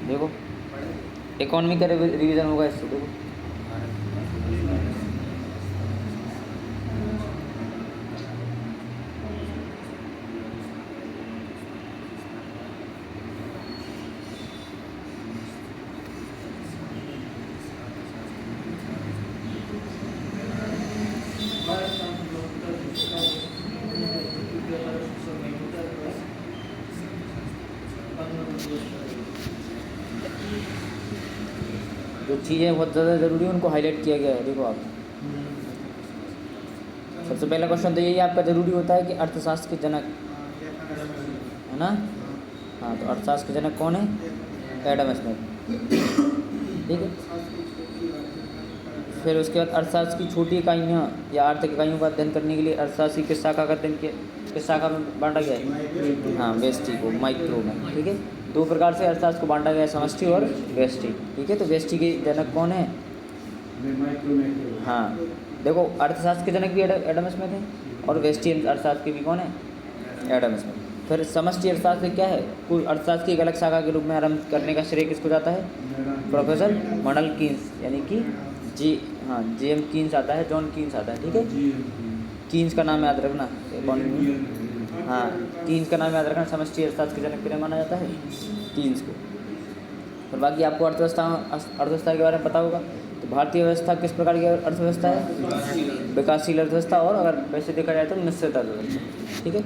देखो इकोनॉमी का रिवीजन होगा इससे। देखो जो चीज़ें बहुत ज़्यादा ज़रूरी है उनको हाईलाइट किया गया है। देखो आप, सबसे पहला क्वेश्चन तो यही आपका ज़रूरी होता है कि अर्थशास्त्र के जनक, है ना। हाँ, तो अर्थशास्त्र के जनक कौन है? Adam Smith. ठीक है। फिर उसके बाद अर्थशास्त्र की छोटी इकाइयाँ या आर्थिक इकाइयों का अध्ययन करने के लिए अर्थशास्त्र की किस शाखा का अध्ययन किया, किस शाखा में बांटा गया है? हाँ, व्यष्टि को, माइक्रो में। ठीक है, दो प्रकार से अर्थशास्त्र को बांटा गया है, समष्टि और व्यष्टि। ठीक है, तो व्यष्टि के जनक कौन है? हाँ, देखो अर्थशास्त्र के जनक भी एडम स्मिथ है और व्यष्टि अर्थशास्त्र के भी कौन है? Adam Smith. फिर समष्टि अर्थशास्त्र क्या है? कुल अर्थशास्त्र की एक अलग शाखा के रूप में आरंभ करने का श्रेय किसको जाता है? प्रोफेसर मॉडल कीन्स, यानी कि जेएम कीन्स आता है, जॉन कीन्स आता है। ठीक है, कीन्स का नाम याद रखना। हाँ, कीन्स का नाम याद रखना। समष्टि अर्थशास्त्र के जनक किन्हें माना जाता है? कीन्स को। और बाकी आपको अर्थव्यवस्था के बारे में पता होगा। तो भारतीय व्यवस्था किस प्रकार की अर्थव्यवस्था है? विकासशील अर्थव्यवस्था, और अगर वैसे देखा जाए तो मिश्रित अर्थव्यवस्था। ठीक है।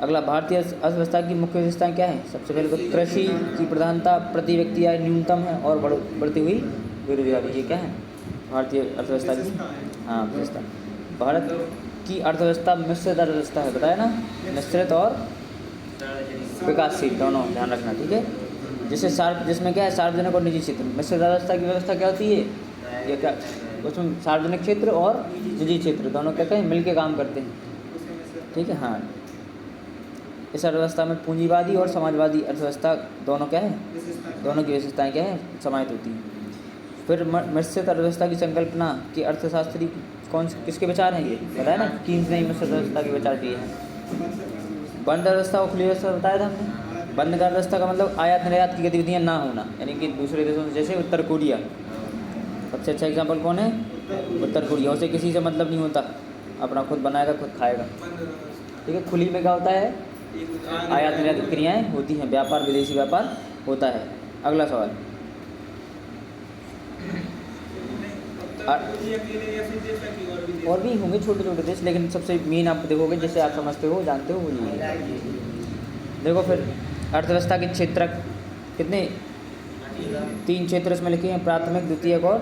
अगला, भारतीय अर्थव्यवस्था की मुख्य विशेषताएं क्या है? सबसे पहले तो कृषि की प्रधानता, प्रति व्यक्ति आय न्यूनतम है और बढ़ती हुई बेरोजगारी। ये क्या है भारतीय अर्थव्यवस्था की? हाँ, विशेषता। भारत की अर्थव्यवस्था मिश्रित अर्थव्यवस्था है, बताया ना, मिश्रित और विकासशील दोनों, ध्यान रखना। ठीक है, जिसमें क्या है, सार्वजनिक और निजी क्षेत्र। मिश्रित अर्थव्यवस्था की व्यवस्था क्या होती है? ये क्या, उसमें सार्वजनिक क्षेत्र और निजी क्षेत्र दोनों क्या कहें, मिल के काम करते हैं। ठीक है। हाँ, इस अर्थव्यवस्था में पूंजीवादी और समाजवादी अर्थव्यवस्था दोनों क्या है, दोनों की विशेषताएं क्या है, समाहित होती हैं। फिर मिश्रित अर्थव्यवस्था की संकल्पना की अर्थशास्त्री किसके विचार हैं? ये बताया ना, कीन्स ने मिश्रित अर्थव्यवस्था के विचार किए हैं। बंद अर्थव्यवस्था और खुली अर्थव्यवस्था बताया था हमने। बंद का अर्थव्यवस्था का मतलब आयात निर्यात की गतिविधियाँ ना होना, यानी कि दूसरे देशों से, जैसे उत्तर कोरिया। सबसे अच्छा एग्जाम्पल कौन है? उत्तर कोरिया। उसे किसी से मतलब नहीं होता, अपना खुद बनाएगा खुद खाएगा। ठीक है। खुली में क्या होता है? आयात निर्यात की क्रियाएँ होती हैं, व्यापार, विदेशी व्यापार होता है। अगला सवाल, और भी होंगे छोटे छोटे देश, लेकिन सबसे मेन आप देखोगे, जैसे आप समझते हो, जानते हो, वो ये है। देखो फिर अर्थव्यवस्था के क्षेत्र कितने? 3 क्षेत्र इसमें लिखे हैं, प्राथमिक, द्वितीयक और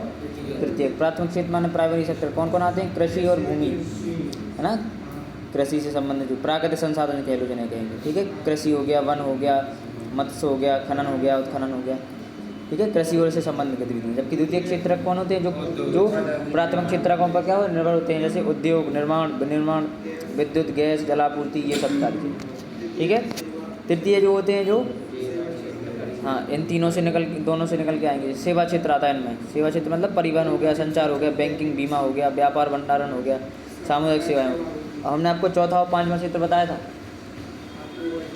तृतीयक। प्राथमिक क्षेत्र माने प्राइमरी सेक्टर, कौन कौन आते हैं? कृषि और भूमि, है ना। कृषि से संबंधित जो प्राकृतिक संसाधन कह लो जिन्हें कहेंगे। ठीक है, कृषि हो गया, वन हो गया, मत्स्य हो गया, खनन हो गया, उत्खनन हो गया। ठीक है, कृषि और से संबंधित गतिविधियाँ। जबकि द्वितीय क्षेत्र कौन होते हैं? जो प्राथमिक क्षेत्रकों पर क्या हो, निर्भर होते हैं, जैसे उद्योग, निर्माण, विद्युत, गैस, जलापूर्ति, ये सब सारी चीज़ें। ठीक है। तृतीय जो होते हैं, जो हाँ, इन दोनों से निकल के आएंगे। सेवा क्षेत्र आता है इनमें। सेवा क्षेत्र मतलब परिवहन हो गया, संचार हो गया, बैंकिंग, बीमा हो गया, व्यापार, भंडारण हो गया, सामुदायिक सेवाएं। और हमने आपको चौथा और 5वां क्षेत्र बताया था।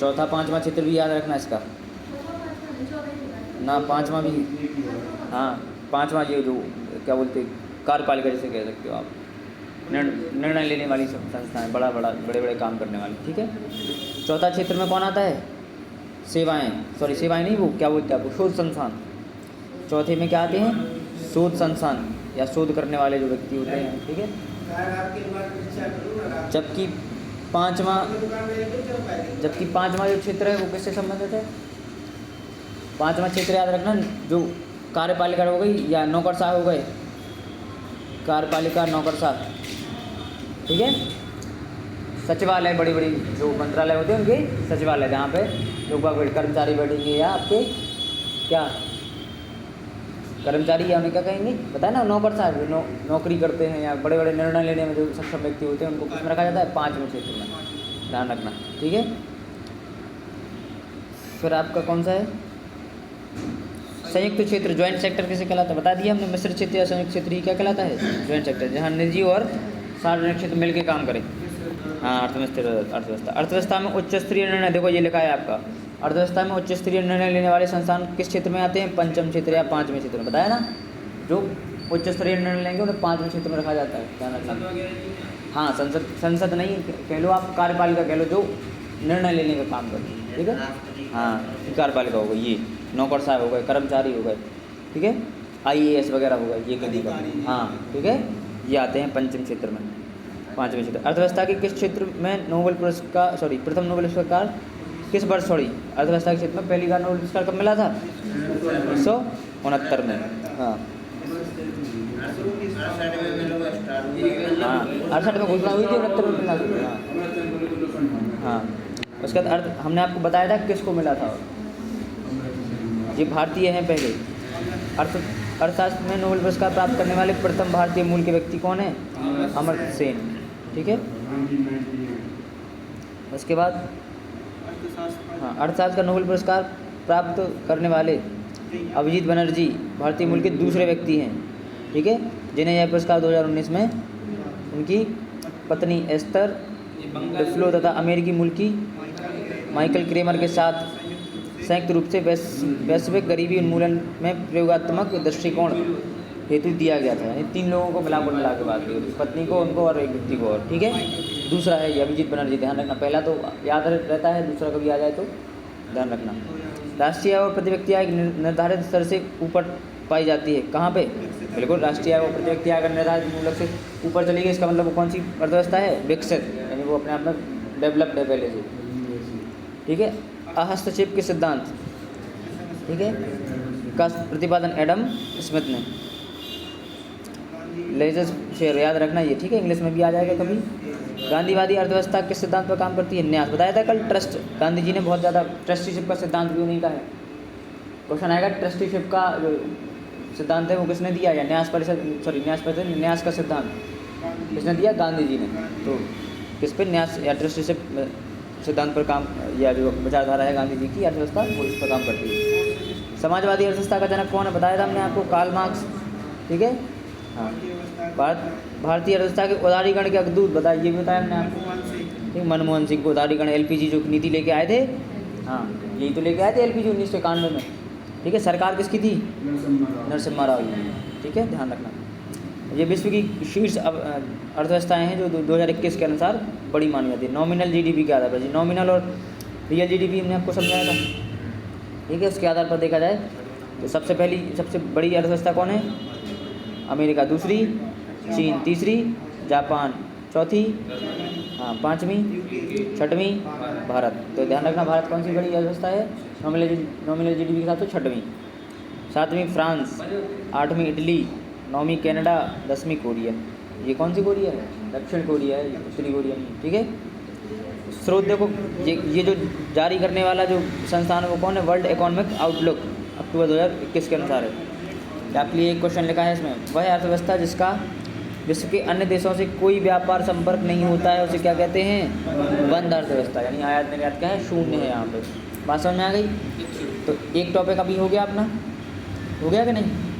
चौथा 5वां क्षेत्र भी याद रखना इसका ना। 5वां भी, हाँ, 5वां ये जो क्या बोलते, कार्यपालिका जैसे कह सकते हो आप, निर्णय लेने वाली संस्थाएं, बड़े काम करने वाली। ठीक है। चौथा क्षेत्र में कौन आता है? सेवाएं नहीं, वो क्या बोलते हैं आपको, शोध संस्थान। चौथे में क्या आते हैं? शोध संस्थान या शोध करने वाले जो व्यक्ति होते हैं। ठीक है। जबकि पाँचवा जो क्षेत्र है वो किससे संबंधित है? 5वां क्षेत्र याद रखना, जो कार्यपालिका हो गई या नौकरशाह हो गए, कार्यपालिका, नौकरशाह। ठीक है। सचिवालय, बड़ी जो मंत्रालय होते हैं उनके सचिवालय, जहाँ पे लोग कर्मचारी बैठेंगे, या आपके क्या कर्मचारी, या उन्हें क्या कहेंगे, बताए ना, नौकरशाह, जो नौकरी करते हैं या बड़े निर्णय लेने में जो सक्षम व्यक्ति होते हैं, उनको किसमें रखा जाता है? 5वें क्षेत्र में, ध्यान रखना। ठीक है। फिर आपका कौन सा है? संयुक्त क्षेत्र, ज्वाइंट सेक्टर किसे कहलाता है? बता दिया हमने। मिश्रित क्षेत्र या संयुक्त क्षेत्र ही क्या कहलाता है? ज्वाइंट सेक्टर, जहाँ निजी और सार्वजनिक क्षेत्र मिलकर काम करें। हाँ, अर्थव्यवस्था में उच्च स्तरीय निर्णय, देखो ये लिखा है आपका, अर्थव्यवस्था में उच्च स्तरीय निर्णय लेने वाले संस्थान किस क्षेत्र में आते हैं? पंचम क्षेत्र या पाँचवें क्षेत्र में, बताया ना। जो उच्च स्तरीय निर्णय लेंगे उन्हें पाँचवें क्षेत्र में रखा जाता है, ध्यान रखना। हाँ, संसद नहीं कह लो आप, कार्यपालिका कह लो, जो निर्णय लेने का काम करती है, ठीक है। हाँ, कार्यपालिका हो गई, ये नौकर साहब हो गए, कर्मचारी हो गए, ठीक है, IAS वगैरह हो गए, ये कभी हाँ, ठीक है, ये आते हैं पंचम क्षेत्र में, पाँचवें क्षेत्र। अर्थव्यवस्था के किस क्षेत्र में नोबेल पुरस्कार प्रथम नोबेल पुरस्कार किस वर्ष अर्थव्यवस्था के क्षेत्र में पहली बार नोबेल पुरस्कार कब मिला था? 1969 में। हाँ हाँ, 68 में घोषणा हुई थी, 69 में मिला था। हाँ, उसके बाद हमने आपको बताया था किसको मिला था, ये भारतीय हैं पहले। अर्थशास्त्र में नोबेल पुरस्कार प्राप्त करने वाले प्रथम भारतीय मूल के व्यक्ति कौन है? अमर्त्य सेन, ठीक है। उसके बाद हाँ, अर्थशास्त्र का नोबेल पुरस्कार प्राप्त करने वाले अभिजीत बनर्जी भारतीय मूल के दूसरे व्यक्ति हैं, ठीक है, जिन्हें यह पुरस्कार 2019 में उनकी पत्नी एस्तर डुफ्लो तथा अमेरिकी मूल की माइकल क्रेमर के साथ संयुक्त रूप से वैश्विक गरीबी उन्मूलन में प्रयोगात्मक दृष्टिकोण हेतु दिया गया था। यानी 3 लोगों को मिला के बात की, पत्नी को, उनको और एक व्यक्ति को और, ठीक है। दूसरा है ये अभिजीत बनर्जी, ध्यान रखना, पहला तो याद रहता है, दूसरा कभी आ जाए तो ध्यान रखना। राष्ट्रीय आय और प्रति व्यक्ति आय निर्धारित स्तर से ऊपर पाई जाती है, कहाँ पे? बिल्कुल, राष्ट्रीय आय और प्रति व्यक्ति आय अगर निर्धारित मूल्य से ऊपर चली गई, इसका मतलब वो कौन सी अर्थव्यवस्था है? विकसित, यानी वो अपने आप में डेवलप्ड है पहले से, ठीक है। हस्तक्षेप के सिद्धांत, ठीक है, का प्रतिपादन एडम स्मिथ ने। लेजर शेयर याद रखना ये, ठीक है, इंग्लिश में भी आ जाएगा कभी। गांधीवादी अर्थव्यवस्था किस सिद्धांत पर काम करती है? न्यास, बताया था कल, ट्रस्ट। गांधी जी ने बहुत ज़्यादा ट्रस्टीशिप का सिद्धांत भी नहीं कहा है, क्वेश्चन आएगा ट्रस्टीशिप का जो सिद्धांत है वो किसने दिया? या न्यास का सिद्धांत किसने दिया? गांधी जी ने। तो किस पे? न्यास या ट्रस्टीशिप सिद्धांत पर काम, या जो विचारधारा है गांधी जी की अर्थव्यवस्था, वो इस पर काम करती है। समाजवादी अर्थव्यवस्था का जनक कौन है? बताया था हमने आपको, कार्ल मार्क्स, ठीक है। हाँ, भारतीय अर्थव्यवस्था के उदारीकरण के अग्रदूत, बताया, ये भी बताया हमने आपको, ठीक। मनमोहन सिंह को उदारीकरण, LPG जो नीति लेके आए थे, हाँ, यही तो लेके आए थे LPG 1991 में, ठीक है। सरकार किसकी थी? नरसिम्हा राव, ठीक है, ध्यान रखना। ये विश्व की शीर्ष अर्थव्यवस्थाएं हैं जो 2021 के अनुसार बड़ी मानी जाती है। नॉमिनल GDP के आधार पर, जी नॉमिनल और रियल GDP हमने आपको समझाया था, ठीक है। उसके आधार पर देखा जाए तो सबसे बड़ी अर्थव्यवस्था कौन है? अमेरिका, दूसरी चीन, तीसरी जापान, चौथी हाँ पाँचवीं, छठवीं भारत। तो ध्यान रखना, भारत कौन सी बड़ी अर्थव्यवस्था है? नॉमिनल GDP के साथ तो छठवीं। सातवीं फ्रांस, आठवीं इटली, नौवीं कनाडा, 10वीं कोरिया। ये कौन सी कोरिया है? दक्षिण कोरिया है, उत्तरी कोरिया नहीं, ठीक है। स्रोत देखो, ये जो जारी करने वाला जो संस्थान है वो कौन है? वर्ल्ड इकोनॉमिक आउटलुक अक्टूबर 2021 के अनुसार है। आपके लिए एक क्वेश्चन लिखा है इसमें, वह अर्थव्यवस्था जिसका विश्व के अन्य देशों से कोई व्यापार संपर्क नहीं होता है उसे क्या कहते हैं? बंद अर्थव्यवस्था, यानी आयात निर्यात क्या है? शून्य है। यहाँ पे बात समझ में आ गई? तो एक टॉपिक अभी हो गया अपना, हो गया कि नहीं?